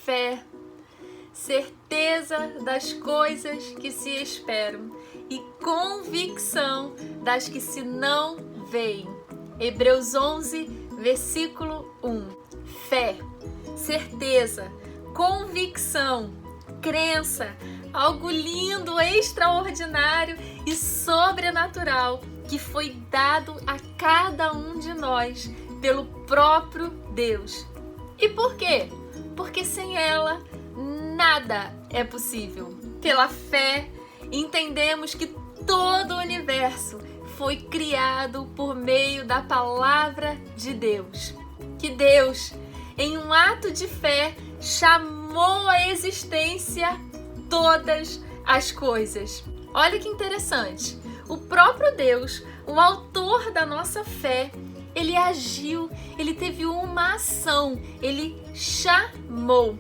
fé, certeza das coisas que se esperam e convicção das que se não veem. Hebreus 11, versículo 1. Fé, certeza, convicção, crença, algo lindo, extraordinário e sobrenatural que foi dado a cada um de nós pelo próprio Deus. E por quê? Porque sem ela nada é possível. Pela fé, entendemos que todo o universo foi criado por meio da palavra de Deus. Que Deus, em um ato de fé, chamou à existência todas as coisas. Olha que interessante. O próprio Deus, o autor da nossa fé, ele agiu, ele teve uma ação, ele chamou.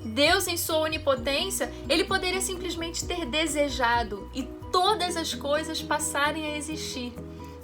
Deus, em sua onipotência, ele poderia simplesmente ter desejado e todas as coisas passarem a existir.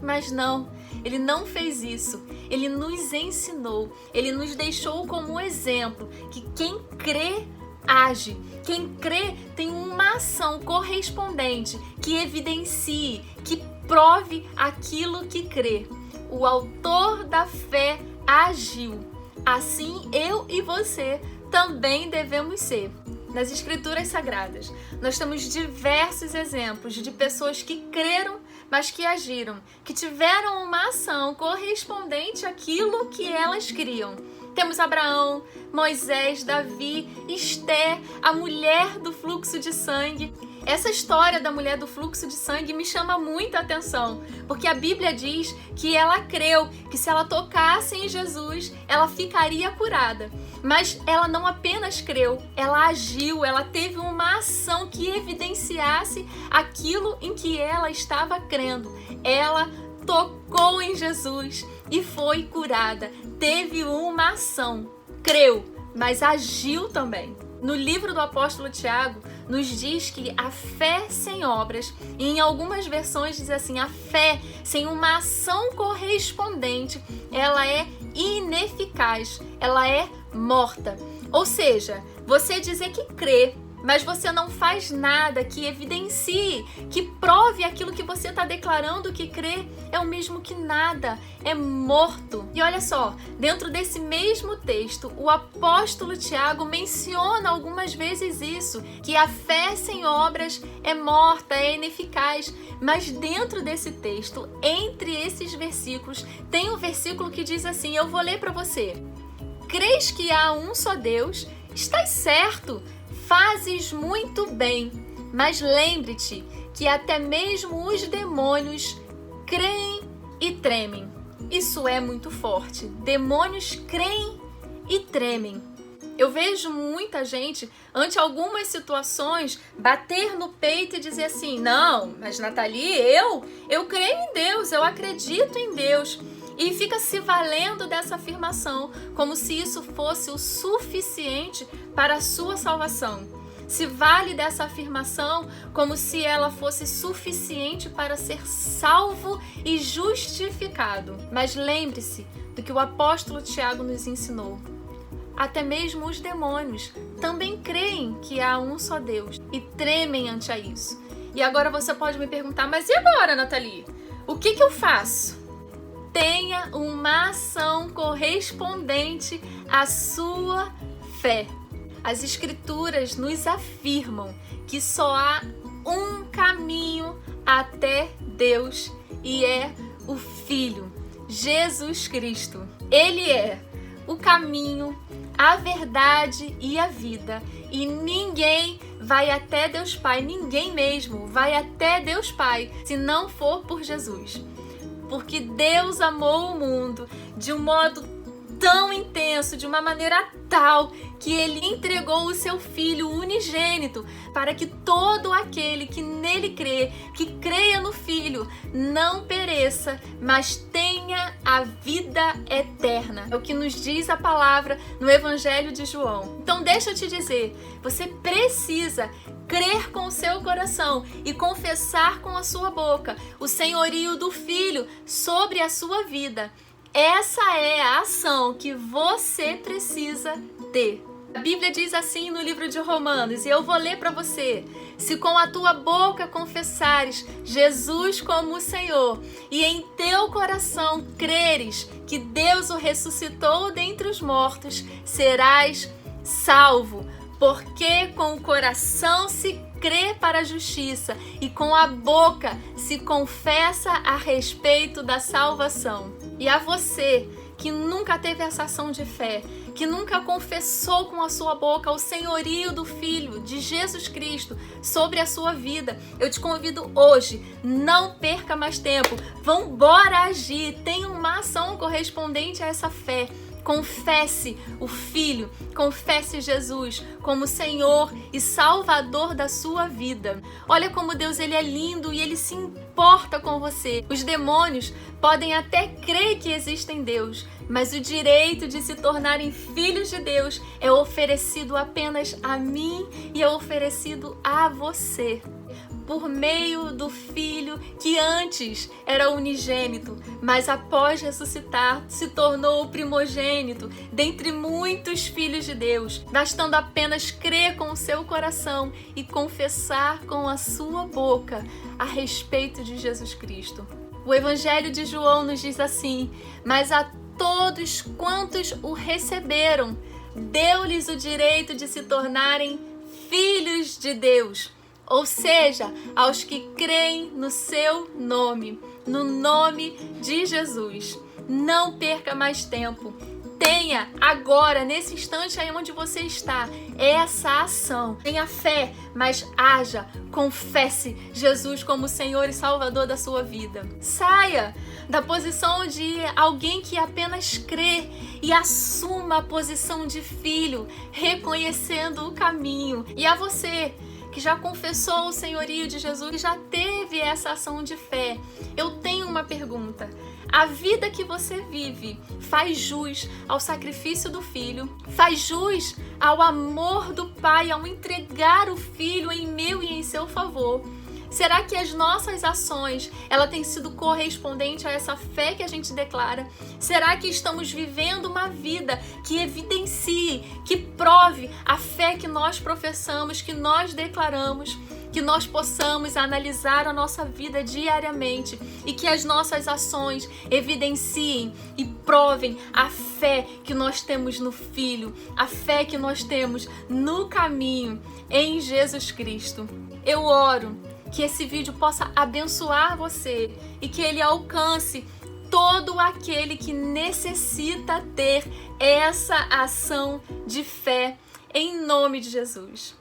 Mas não, ele não fez isso. Ele nos ensinou, ele nos deixou como exemplo que quem crê, age. Quem crê tem uma ação correspondente que evidencie, que prove aquilo que crê. O autor da fé agiu. Assim, eu e você também devemos ser. Nas Escrituras Sagradas, nós temos diversos exemplos de pessoas que creram, mas que agiram, que tiveram uma ação correspondente àquilo que elas criam. Temos Abraão, Moisés, Davi, Esther, a mulher do fluxo de sangue. Essa história da mulher do fluxo de sangue me chama muita atenção, porque a Bíblia diz que ela creu, que se ela tocasse em Jesus, ela ficaria curada. Mas ela não apenas creu, ela agiu, ela teve uma ação que evidenciasse aquilo em que ela estava crendo. Ela tocou em Jesus e foi curada. Teve uma ação, creu, mas agiu também. No livro do apóstolo Tiago, nos diz que a fé sem obras, e em algumas versões diz assim, a fé sem uma ação correspondente, ela é ineficaz, ela é morta. Ou seja, você dizer que crê, mas você não faz nada que evidencie, que prove aquilo que você está declarando que crê, é o mesmo que nada, é morto. E olha só, dentro desse mesmo texto, o apóstolo Tiago menciona algumas vezes isso, que a fé sem obras é morta, é ineficaz. Mas dentro desse texto, entre esses versículos, tem um versículo que diz assim, eu vou ler para você. Crês que há um só Deus? Estás certo, fazes muito bem, mas lembre-te que até mesmo os demônios creem e tremem. Isso é muito forte. Demônios creem e tremem. Eu vejo muita gente, ante algumas situações, bater no peito e dizer assim, não, mas Nathalie, eu creio em Deus, eu acredito em Deus. E fica se valendo dessa afirmação, como se isso fosse o suficiente para a sua salvação. Se vale dessa afirmação como se ela fosse suficiente para ser salvo e justificado. Mas lembre-se do que o apóstolo Tiago nos ensinou. Até mesmo os demônios também creem que há um só Deus e tremem ante a isso. E agora você pode me perguntar, mas e agora, Nathalie? O que eu faço? Tenha uma ação correspondente à sua fé. As Escrituras nos afirmam que só há um caminho até Deus e é o Filho, Jesus Cristo. Ele é o caminho, a verdade e a vida. E ninguém vai até Deus Pai, ninguém mesmo vai até Deus Pai se não for por Jesus. Porque Deus amou o mundo de um modo tão intenso, de uma maneira tal, que Ele entregou o seu Filho unigênito para que todo aquele que nele crê, que creia no Filho, não pereça, mas tenha a vida eterna. É o que nos diz a palavra no Evangelho de João. Então deixa eu te dizer, você precisa crer com o seu coração e confessar com a sua boca o senhorio do Filho sobre a sua vida. Essa é a ação que você precisa ter. A Bíblia diz assim no livro de Romanos, e eu vou ler para você: se com a tua boca confessares Jesus como o Senhor e em teu coração creres que Deus o ressuscitou dentre os mortos, serás salvo. Porque com o coração se crê para a justiça e com a boca se confessa a respeito da salvação. E a você que nunca teve essa ação de fé, que nunca confessou com a sua boca o senhorio do Filho de Jesus Cristo sobre a sua vida, eu te convido hoje, não perca mais tempo, vambora agir, tenha uma ação correspondente a essa fé. Confesse o Filho, confesse Jesus como Senhor e Salvador da sua vida. Olha como Deus ele é lindo e ele se importa com você. Os demônios podem até crer que existe em Deus, mas o direito de se tornarem filhos de Deus é oferecido apenas a mim e é oferecido a você. Por meio do Filho que antes era unigênito, mas após ressuscitar se tornou o primogênito dentre muitos filhos de Deus, bastando apenas crer com o seu coração e confessar com a sua boca a respeito de Jesus Cristo. O Evangelho de João nos diz assim: mas a todos quantos o receberam, deu-lhes o direito de se tornarem filhos de Deus. Ou seja, aos que creem no seu nome, no nome de Jesus. Não perca mais tempo. Tenha agora, nesse instante aí onde você está, essa ação. Tenha fé, mas haja, confesse Jesus como Senhor e Salvador da sua vida. Saia da posição de alguém que apenas crê e assuma a posição de filho, reconhecendo o caminho. E a você que já confessou o senhorio de Jesus, que já teve essa ação de fé, eu tenho uma pergunta. A vida que você vive faz jus ao sacrifício do Filho? Faz jus ao amor do Pai ao entregar o Filho em meu e em seu favor? Será que as nossas ações, ela tem sido correspondente a essa fé que a gente declara? Será que estamos vivendo uma vida que evidencie, que prove a fé que nós professamos, que nós declaramos? Que nós possamos analisar a nossa vida diariamente e que as nossas ações evidenciem e provem a fé que nós temos no Filho, a fé que nós temos no caminho em Jesus Cristo. Eu oro que esse vídeo possa abençoar você e que ele alcance todo aquele que necessita ter essa ação de fé em nome de Jesus.